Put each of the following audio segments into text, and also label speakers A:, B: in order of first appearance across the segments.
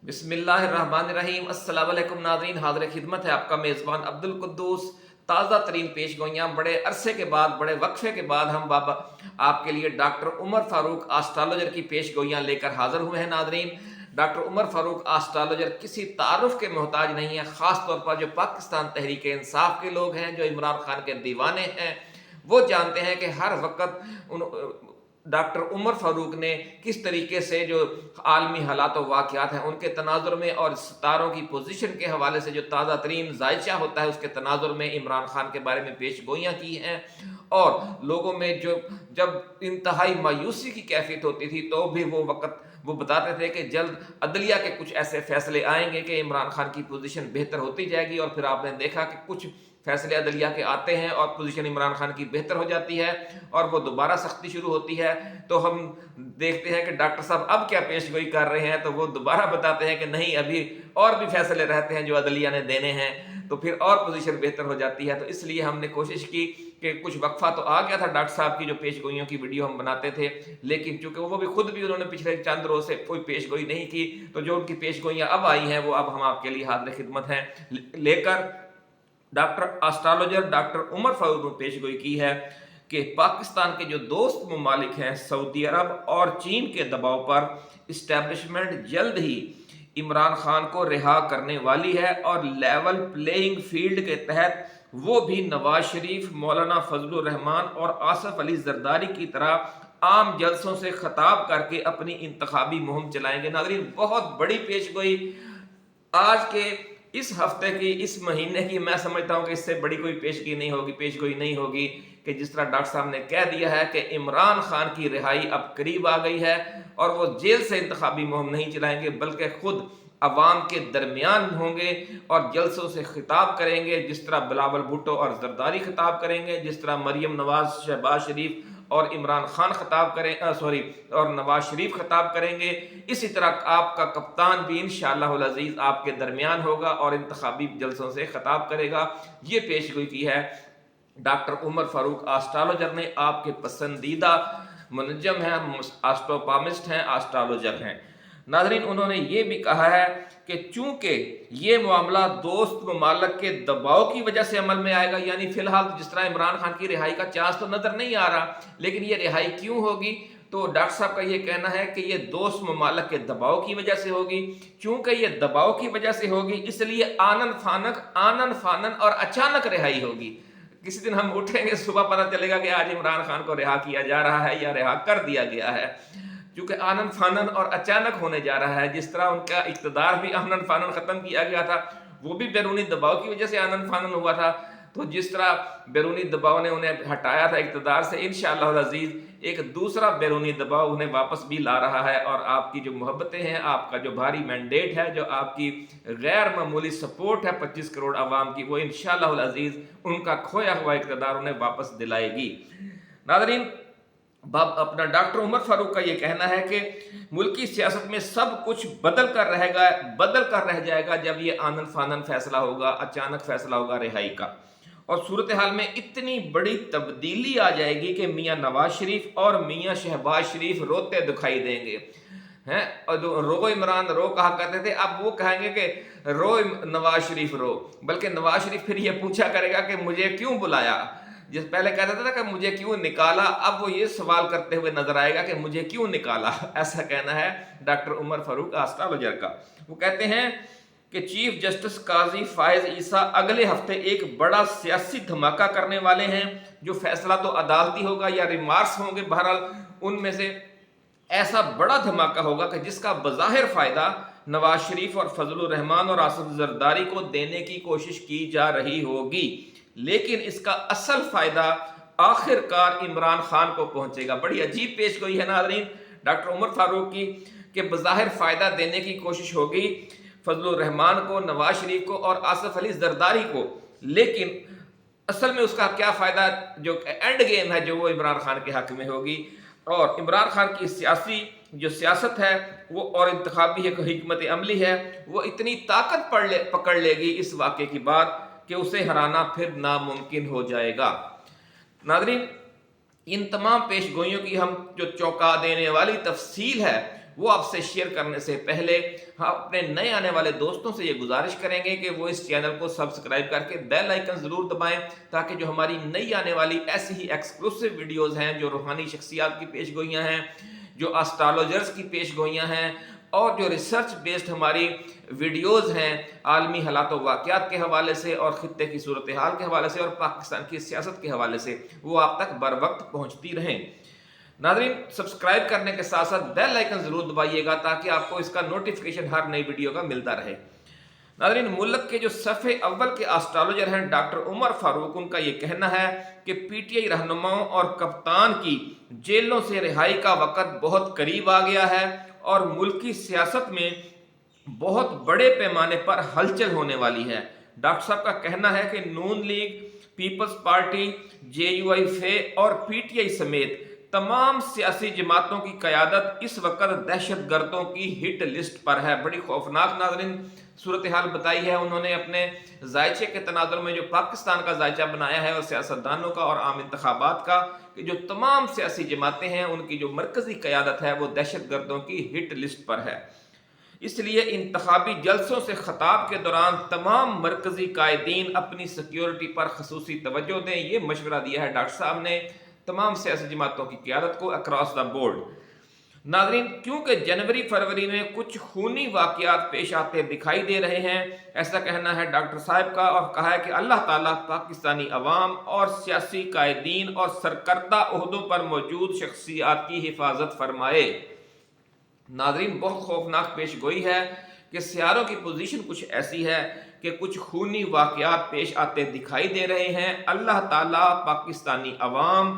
A: बिस्मिल्लाहिर्रहमानिर्रहीम। अस्सलाम वालेकुम नाज़रीन, हाज़िर खिदमत है आपका मेज़बान अब्दुल कुद्दूस। ताज़ा तरीन पेश गोइयाँ बड़े अरसे के बाद, बड़े वक्फे के बाद हम बाबा आपके लिए डॉक्टर उमर फ़ारूक एस्ट्रोलॉजर की पेश गोइयाँ लेकर हाज़िर हुए हैं नाज़रीन। डॉक्टर उमर फ़ारूक एस्ट्रोलॉजर किसी तारुफ के मोहताज नहीं है, ख़ास तौर पर जो पाकिस्तान तहरीक इंसाफ के लोग हैं, जो इमरान खान के दीवाने हैं, वो जानते हैं कि हर वक्त डॉक्टर उमर फ़ारूक ने किस तरीके से जो आलमी हालात व वाक़यात हैं उनके तनाजुर में और सितारों की पोजीशन के हवाले से जो ताज़ा तरीन जायचा होता है उसके तनाजुर में इमरान खान के बारे में पेश गोइयाँ की हैं। और लोगों में जो जब इंतहाई मायूसी की कैफियत होती थी तो भी वो बताते थे कि जल्द अदलिया के कुछ ऐसे फैसले आएंगे कि इमरान खान की पोजीशन बेहतर होती जाएगी। और फिर आपने देखा कि कुछ फैसले अदलिया के आते हैं और पोजीशन इमरान खान की बेहतर हो जाती है और वो दोबारा सख्ती शुरू होती है। तो हम देखते हैं कि डॉक्टर साहब अब क्या पेश गोई कर रहे हैं, तो वो दोबारा बताते हैं कि नहीं, अभी और भी फैसले रहते हैं जो अदलिया ने देने हैं, तो फिर और पोजीशन बेहतर हो जाती है। तो इसलिए हमने कोशिश की कि कुछ वक्फा तो आ गया था डॉक्टर साहब की जो पेश गोइयों की वीडियो हम बनाते थे, लेकिन चूंकि वो भी खुद भी उन्होंने पिछले चंद रोज से कोई पेश गोई नहीं की, तो जो उनकी पेश गोइयाँ अब आई हैं वो अब हम आपके लिए हाजिर खिदमत हैं लेकर doctor astrologer doctor Umar Farooq ने पेश गोई की है कि पाकिस्तान के जो दोस्त ममालिक हैं सऊदी अरब और चीन के दबाव पर इस्टेब्लिशमेंट जल्द ही इमरान खान को रिहा करने वाली है और लेवल प्लेइंग फील्ड के तहत वो भी नवाज शरीफ, मौलाना फजलुर रहमान और आसफ अली जरदारी की तरह आम जलसों से खिताब करके अपनी इंतखाबी मुहिम चलाएंगे। नाज़रीन, बहुत बड़ी पेश गोई आज के इस हफ्ते की, इस महीने की, मैं समझता हूं कि इससे बड़ी कोई पेश गोई नहीं होगी कि जिस तरह डॉक्टर साहब ने कह दिया है कि इमरान खान की रिहाई अब करीब आ गई है और वो जेल से इंतखाबी मुहिम नहीं चलाएंगे बल्कि खुद अवाम के दरमियान होंगे और जलसों से खिताब करेंगे, जिस तरह बिलावल भुट्टो और जरदारी खिताब करेंगे, जिस तरह मरियम नवाज, शहबाज शरीफ और इमरान खान खिताब करें और नवाज शरीफ खिताब करेंगे। इसी तरह आपका कप्तान भी इंशाअल्लाह अज़ीज़ आपके दरमियान होगा और इंतखाबी जलसों से खिताब करेगा। ये पेश गोई की है डॉक्टर उमर फारूक एस्ट्रोलॉजर ने। आपके पसंदीदा मुनज्जम हैं, एस्ट्रोपामिस्ट हैं, एस्ट्रोलॉजर हैं। नाज़रीन, उन्होंने ये भी कहा है कि चूंकि ये मामला दोस्त ममालिक के दबाव की वजह से अमल में आएगा, यानी फिलहाल जिस तरह इमरान खान की रिहाई का चांस तो नजर नहीं आ रहा, लेकिन ये रिहाई क्यों होगी, तो डॉक्टर साहब का ये कहना है कि ये दोस्त ममालिक के दबाव की वजह से होगी। चूंकि ये दबाव की वजह से होगी इसलिए आनन फानन और अचानक रिहाई होगी। किसी दिन हम उठेंगे, सुबह पता चलेगा कि आज इमरान खान को रिहा किया जा रहा है या रिहा कर दिया गया है, क्योंकि आनन फानन और अचानक होने जा रहा है। जिस तरह उनका इक़्तिदार भी आनन फानन खत्म किया गया था, वो भी बैरूनी दबाव की वजह से आनन फानन हुआ था, तो जिस तरह बैरूनी दबाव ने उन्हें हटाया था इक़्तिदार से, इंशाअल्लाह अज़ीज़ एक दूसरा बैरूनी दबाव उन्हें वापस भी ला रहा है। और आपकी जो मोहब्बतें हैं, आपका जो भारी मैंडेट है, जो आपकी गैर मामूली सपोर्ट है 25 करोड़ आवाम की, वो इंशाअल्लाह अज़ीज़ उनका खोया हुआ इक़्तिदार उन्हें वापस दिलाएगी। नाज़रीन, अपना डॉक्टर उमर फारूक का ये कहना है कि मुल्की सियासत में सब कुछ बदल कर रह जाएगा जब ये आनन फानन फैसला होगा, अचानक फैसला होगा रिहाई का, और सूरत हाल में इतनी बड़ी तब्दीली आ जाएगी कि मियाँ नवाज शरीफ और मियाँ शहबाज शरीफ रोते दिखाई देंगे हैं। और जो रो इमरान रो कहा करते थे, अब वो कहेंगे कि रो नवाज शरीफ रो, बल्कि नवाज शरीफ फिर ये पूछा करेगा कि मुझे क्यों बुलाया। जिस पहले कहता था कि मुझे क्यों निकाला, अब वो ये सवाल करते हुए नजर आएगा कि मुझे क्यों निकाला। ऐसा कहना है डॉक्टर उमर फारूक एस्ट्रोलॉजर का। वो कहते हैं कि चीफ जस्टिस काजी फायज ईसा अगले हफ्ते एक बड़ा सियासी धमाका करने वाले हैं। जो फैसला तो अदालती होगा या रिमार्क्स होंगे, बहरहाल उनमें से ऐसा बड़ा धमाका होगा कि जिसका बज़ाहिर फायदा नवाज शरीफ और फजलुर रहमान और आसिफ जरदारी को देने की कोशिश की जा रही होगी, लेकिन इसका असल फायदा आखिरकार इमरान खान को पहुंचेगा। बड़ी अजीब पेश गोई है नाज़रीन डॉक्टर उमर फारूक की कि बज़ाहिर फायदा देने की कोशिश होगी फजलुर रहमान को, नवाज शरीफ को और आसिफ अली जरदारी को, लेकिन असल में उसका क्या फायदा, जो एंड गेम है, जो वो इमरान खान के हक में होगी। और इमरान खान की सियासत है वो और इंतखाबी हिकमत अमली है, वो इतनी ताकत पकड़ लेगी इस वाक़े की बाद कि उसे हराना फिर नामुमकिन हो जाएगा। नाज़रीन, इन तमाम पेश गोइयों की हम जो चौंका देने वाली तफसील है وہ آپ سے شیئر کرنے سے پہلے ہم اپنے نئے آنے والے دوستوں سے یہ گزارش کریں گے کہ وہ اس چینل کو سبسکرائب کر کے بیل آئیکن ضرور دبائیں، تاکہ جو ہماری نئی آنے والی ایسی ہی ایکسکلوسیو ویڈیوز ہیں، جو روحانی شخصیات کی پیش گوئیاں ہیں، جو اسٹرالوجرز کی پیش گوئیاں ہیں، اور جو ریسرچ بیسڈ ہماری ویڈیوز ہیں عالمی حالات و واقعات کے حوالے سے اور خطے کی صورتحال کے حوالے سے اور پاکستان کی سیاست کے حوالے سے، وہ آپ تک بر وقت پہنچتی رہیں۔ ناظرین، سبسکرائب کرنے کے ساتھ ساتھ بیل آئیکن ضرور دبائیے گا تاکہ آپ کو اس کا نوٹیفیکیشن ہر نئی ویڈیو کا ملتا رہے۔ ناظرین، ملک کے جو صفحے اول کے اسٹرالوجر ہیں ڈاکٹر عمر فاروق، ان کا یہ کہنا ہے کہ پی ٹی آئی رہنماؤں اور کپتان کی جیلوں سے رہائی کا وقت بہت قریب آ گیا ہے اور ملکی سیاست میں بہت بڑے پیمانے پر ہلچل ہونے والی ہے۔ ڈاکٹر صاحب کا کہنا ہے کہ Noon League, Peoples Party, J U I F اور پی ٹی آئی سمیت تمام سیاسی جماعتوں کی قیادت اس وقت دہشت گردوں کی ہٹ لسٹ پر ہے۔ بڑی خوفناک ناظرین صورتحال بتائی ہے انہوں نے اپنے ذائچے کے تناظر میں، جو پاکستان کا ذائچہ بنایا ہے اور سیاستدانوں کا اور عام انتخابات کا، کہ جو تمام سیاسی جماعتیں ہیں ان کی جو مرکزی قیادت ہے وہ دہشت گردوں کی ہٹ لسٹ پر ہے۔ اس لیے انتخابی جلسوں سے خطاب کے دوران تمام مرکزی قائدین اپنی سیکیورٹی پر خصوصی توجہ دیں۔ یہ مشورہ دیا ہے ڈاکٹر صاحب نے تمام سیاسی جماعتوں کی قیادت کو اکراس دا بورڈ۔ ناظرین، کیونکہ جنوری فروری میں کچھ خونی واقعات پیش آتے دکھائی دے رہے ہیں، ایسا کہنا ہے ڈاکٹر صاحب کا، اور کہا ہے کہ اللہ تعالیٰ پاکستانی عوام اور سیاسی قائدین اور سرکردہ عہدوں پر موجود شخصیات کی حفاظت فرمائے۔ ناظرین، بہت خوفناک پیش گوئی ہے کہ سیاروں کی پوزیشن کچھ ایسی ہے کہ کچھ خونی واقعات پیش آتے دکھائی دے رہے ہیں۔ اللہ تعالیٰ پاکستانی عوام،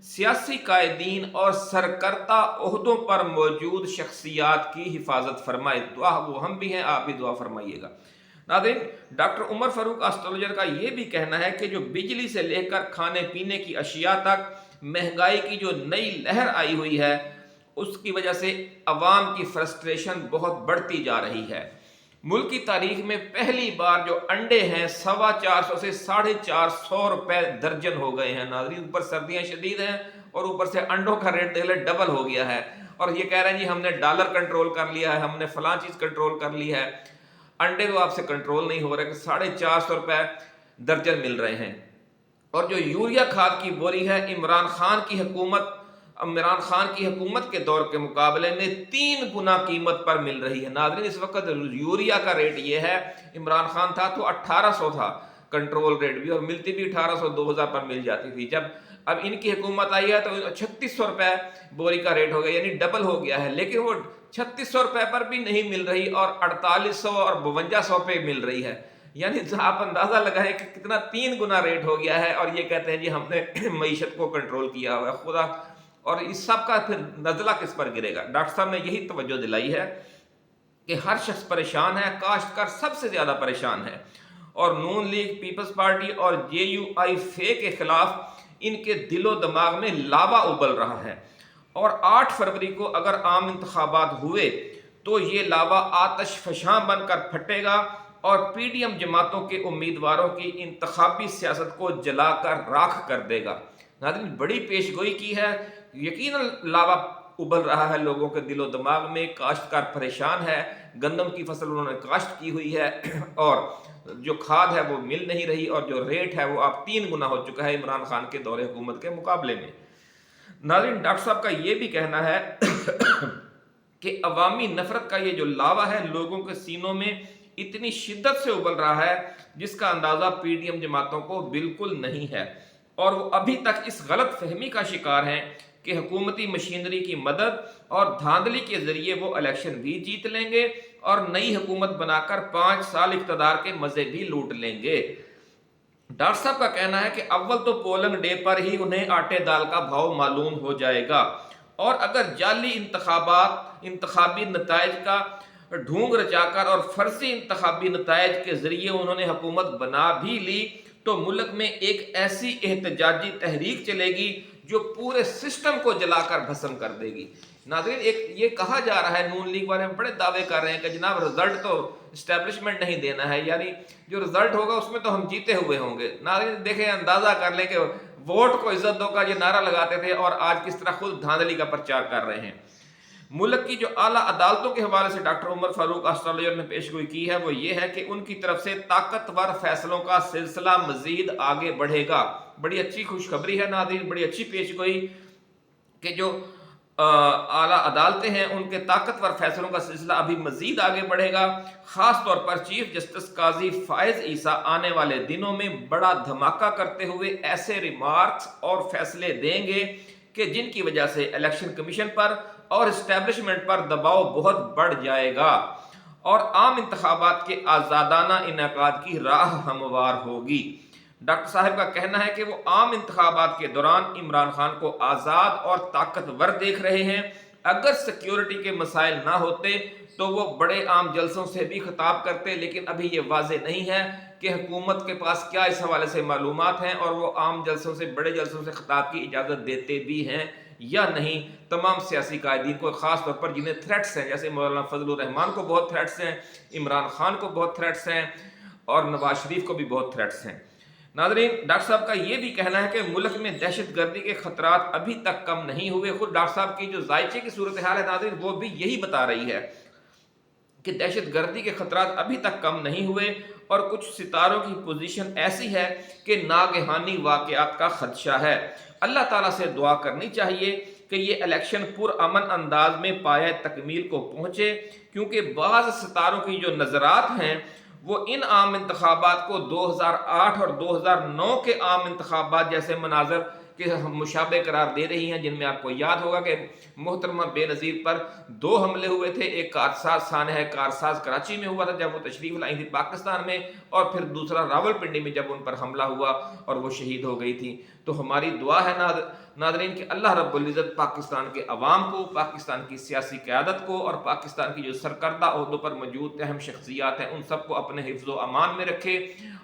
A: سیاسی قائدین اور سرکردہ عہدوں پر موجود شخصیات کی حفاظت فرمائے۔ دعا وہ ہم بھی ہیں، آپ بھی دعا فرمائیے گا۔ ناظرین، ڈاکٹر عمر فاروق اسٹرالوجر کا یہ بھی کہنا ہے کہ جو بجلی سے لے کر کھانے پینے کی اشیاء تک مہنگائی کی جو نئی لہر آئی ہوئی ہے، اس کی وجہ سے عوام کی فرسٹریشن بہت بڑھتی جا رہی ہے۔ ملک کی تاریخ میں پہلی بار جو انڈے ہیں 450 سے 450 روپے درجن ہو گئے ہیں۔ ناظرین، اوپر سردیاں شدید ہیں اور اوپر سے انڈوں کا ریٹ دیکھ لیں ڈبل ہو گیا ہے، اور یہ کہہ رہے ہیں جی ہم نے ڈالر کنٹرول کر لیا ہے، ہم نے فلاں چیز کنٹرول کر لی ہے۔ انڈے تو آپ سے کنٹرول نہیں ہو رہے کہ 450 روپے درجن مل رہے ہیں۔ اور جو یوریا کھاد کی بوری ہے، عمران خان کی حکومت کے دور کے مقابلے میں 3 گنا قیمت پر مل رہی ہے۔ ناظرین، اس وقت یوریا کا ریٹ یہ ہے، عمران خان تھا تو 1800 تھا کنٹرول ریٹ بھی، اور ملتی بھی 1800 2000 پر مل جاتی تھی۔ جب اب ان کی حکومت آئی ہے تو 3600 روپے بوری کا ریٹ ہو گیا، یعنی ڈبل ہو گیا ہے، لیکن وہ 3600 روپے پر بھی نہیں مل رہی اور 4800 اور 5200 پہ مل رہی ہے۔ یعنی آپ اندازہ لگائیں کہ کتنا 3 گنا ریٹ ہو گیا ہے، اور یہ کہتے ہیں جی ہم نے معیشت کو کنٹرول کیا ہوا ہے۔ خدا، اور اس سب کا پھر نزلہ کس پر گرے گا؟ ڈاکٹر صاحب نے یہی توجہ دلائی ہے کہ ہر شخص پریشان ہے، کاشتکار سب سے زیادہ پریشان ہے، اور نون لیگ، پیپلز پارٹی اور جے یو آئی فے کے خلاف ان کے دل و دماغ میں لاوا ابل رہا ہے، اور 8 فروری کو اگر عام انتخابات ہوئے تو یہ لاوا آتش فشاں بن کر پھٹے گا اور پی ڈی ایم جماعتوں کے امیدواروں کی انتخابی سیاست کو جلا کر راکھ کر دے گا۔ ناظرین، بڑی پیش گوئی کی ہے، یقیناً لاوا ابل رہا ہے لوگوں کے دل و دماغ میں، کاشتکار پریشان ہے، گندم کی فصل انہوں نے کاشت کی ہوئی ہے اور جو کھاد ہے وہ مل نہیں رہی، اور جو ریٹ ہے وہ اب 3 گنا ہو چکا ہے عمران خان کے دور حکومت کے مقابلے میں۔ ناظرین، ڈاکٹر صاحب کا یہ بھی کہنا ہے کہ عوامی نفرت کا یہ جو لاوا ہے لوگوں کے سینوں میں اتنی شدت سے ابل رہا ہے جس کا اندازہ پی ڈی ایم جماعتوں کو بالکل نہیں ہے، اور وہ ابھی تک اس غلط فہمی کا شکار ہیں کہ حکومتی مشینری کی مدد اور دھاندلی کے ذریعے وہ الیکشن بھی جیت لیں گے اور نئی حکومت بنا کر 5 سال اقتدار کے مزے بھی لوٹ لیں گے۔ ڈاکٹر صاحب کا کہنا ہے کہ اول تو پولنگ ڈے پر ہی انہیں آٹے دال کا بھاؤ معلوم ہو جائے گا، اور اگر جعلی انتخابی نتائج کا ڈھونگ رچا کر اور فرضی انتخابی نتائج کے ذریعے انہوں نے حکومت بنا بھی لی تو ملک میں ایک ایسی احتجاجی تحریک چلے گی جو پورے سسٹم کو جلا کر بھسم کر دے گی۔ ناظرین، ایک یہ کہا جا رہا ہے، نون لیگ والے بڑے دعوے کر رہے ہیں کہ جناب رزلٹ تو اسٹیبلشمنٹ نہیں دینا ہے، یعنی جو رزلٹ ہوگا اس میں تو ہم جیتے ہوئے ہوں گے۔ ناظرین دیکھیں، اندازہ کر لیں کہ ووٹ کو عزت دو کا یہ نعرہ لگاتے تھے اور آج کس طرح خود دھاندلی کا پرچار کر رہے ہیں۔ मुल्क की जो आला अदालतों के हवाले से डॉक्टर उमर फारूक एस्ट्रोलॉजर ने पेशगोई की है वो ये है कि उनकी तरफ से ताकतवर फैसलों का सिलसिला मजीद आगे बढ़ेगा। बड़ी अच्छी खुशखबरी है नाज़रीन, बड़ी अच्छी पेशगोई कि जो आला अदालतें हैं उनके ताकतवर फैसलों का सिलसिला अभी मजीद आगे बढ़ेगा। खास तौर पर चीफ जस्टिस काजी फायज ईसा आने वाले दिनों में बड़ा धमाका करते हुए ऐसे रिमार्क्स और फैसले देंगे कि जिनकी वजह से इलेक्शन कमीशन पर और इस्टेब्लिशमेंट पर दबाव बहुत बढ़ जाएगा और आम इंतखाबात के आज़ादाना इनेकाद की राह हमवार होगी। डॉक्टर साहब का कहना है कि वो आम इंतखाबात के दौरान इमरान खान को आज़ाद और ताकतवर देख रहे हैं। अगर सिक्योरिटी के मसाइल ना होते तो वो बड़े आम जलसों से भी खिताब करते, लेकिन अभी ये वाजे नहीं है कि हुकूमत के पास क्या इस हवाले से मालूमात हैं और वो आम जलसों से, बड़े जलसों से खिताब की इजाज़त देते भी हैं या नहीं। तमाम सियासी कायदीन को, ख़ास तौर पर जिन्हें थ्रेट्स हैं, जैसे मौलाना फजलुर रहमान को बहुत थ्रेट्स हैं, इमरान खान को बहुत थ्रेट्स हैं और नवाज शरीफ को भी बहुत थ्रेट्स हैं। नाज़रीन, डॉक्टर साहब का ये भी कहना है कि मुल्क में दहशत गर्दी के खतरात अभी तक कम नहीं हुए। खुद डॉक्टर साहब की जो जायचे की सूरत हाल है नाज़रीन, वो भी यही बता रही है कि दहशत गर्दी के खतरात अभी तक कम नहीं हुए और कुछ सितारों की पोजीशन ऐसी है कि नागहानी वाक़यात का खदशा है। अल्लाह ताला से दुआ करनी चाहिए कि ये इलेक्शन पुरअमन अंदाज में पाया तकमील को पहुँचे, क्योंकि बाज़ सितारों की जो नज़रात हैं वो इन आम इंतखाबात को 2008 और 2009 के आम इंतखाबात जैसे मनाजर के मुशाबे करार दे रही हैं, जिनमें आपको याद होगा कि मोहतरमा बेनज़ीर पर 2 हमले हुए थे। एक कारसाज सानह कारसाज कराची में हुआ था जब वो तशरीफ़ लाई थी पाकिस्तान में, और फिर दूसरा रावलपिंडी में जब उन पर हमला हुआ और वो शहीद हो गई थी। तो हमारी दुआ है नाज़रीन कि अल्लाह रब्बुल इज़्ज़त पाकिस्तान के अवाम को, पाकिस्तान की सियासी क़यादत को और पाकिस्तान की जो सरकर्दा ओहदों पर मौजूद अहम शख्सियात हैं उन सबको अपने हिफ्ज़ व अमान में रखे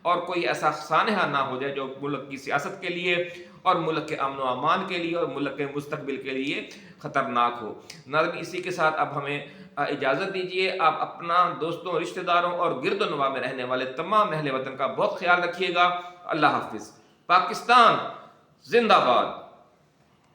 A: और कोई ऐसा सानहा ना हो जाए जो मुल्क की सियासत के लिए और मुल्क के अमन व अमान के लिए और मुल्क के मुस्तकबिल के लिए ख़तरनाक हो। नाज़रीन, इसी के साथ अब हमें इजाज़त दीजिए। आप अपना, दोस्तों, रिश्तेदारों और गिरदोनवा में रहने वाले तमाम अहले वतन का बहुत ख्याल रखिएगा। अल्लाह हाफिज़। पाकिस्तान जिंदाबाद।